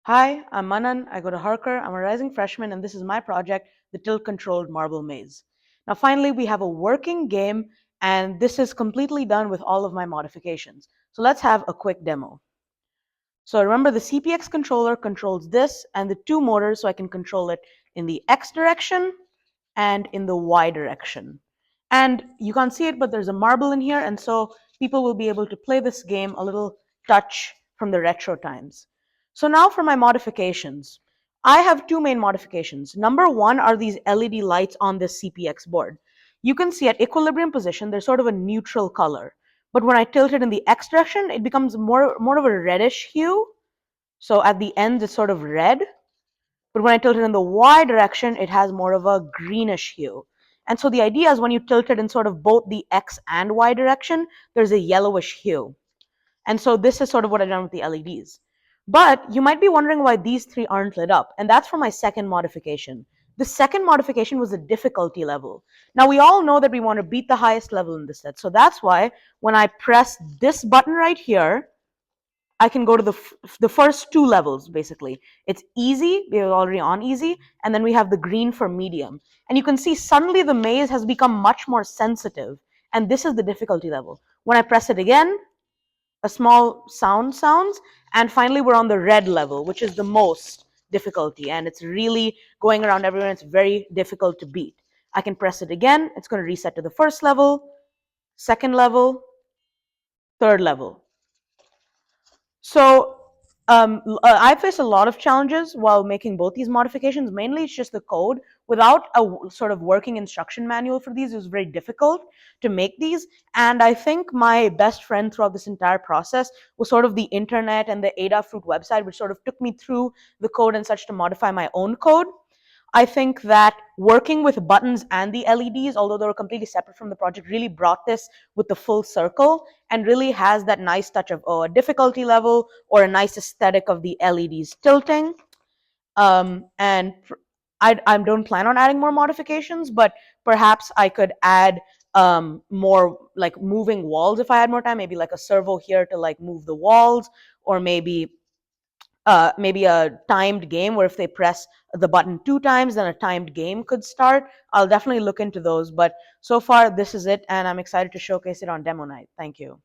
Hi, I'm Manan. I go to Harker. I'm a rising freshman, and this is my project, the tilt-controlled marble maze. Now, finally, we have a working game, and this is completely done with all of my modifications. So let's have a quick demo. So remember, the CPX controller controls this and the two motors, so I can control it in the X direction and in the Y direction. And you can't see it, but there's a marble in here, and so people will be able to play this game a little touch from the retro times. So now for my modifications. I have two main modifications. Number one are these LED lights on this CPX board. You can see at equilibrium position, they're sort of a neutral color. But when I tilt it in the X direction, it becomes more of a reddish hue. So at the ends, it's sort of red. But when I tilt it in the Y direction, it has more of a greenish hue. And so the idea is when you tilt it in sort of both the X and Y direction, there's a yellowish hue. And so this is sort of what I've done with the LEDs. But you might be wondering why these three aren't lit up. And that's for my second modification. The second modification was the difficulty level. Now we all know that we want to beat the highest level in this set. So that's why when I press this button right here, I can go to the first two levels, basically. It's easy, we're already on easy, and then we have the green for medium. And you can see suddenly the maze has become much more sensitive, and this is the difficulty level. When I press it again, a small sound sounds, and finally we're on the red level, which is the most difficulty, and it's really going around everywhere, and it's very difficult to beat. I can press it again, it's going to reset to the first level, second level, third level. So I faced a lot of challenges while making both these modifications. Mainly, it's just the code. Without a sort of working instruction manual for these, it was very difficult to make these. And I think my best friend throughout this entire process was sort of the internet and the Adafruit website, which sort of took me through the code and such to modify my own code. I think that working with buttons and the LEDs, although they were completely separate from the project, really brought this with the full circle and really has that nice touch of a difficulty level or a nice aesthetic of the LEDs tilting. And I don't plan on adding more modifications, but perhaps I could add more like moving walls if I had more time, maybe like a servo here to like move the walls, or maybe a timed game where if they press the button 2 times, then a timed game could start. I'll definitely look into those. But so far, this is it, and I'm excited to showcase it on demo night. Thank you.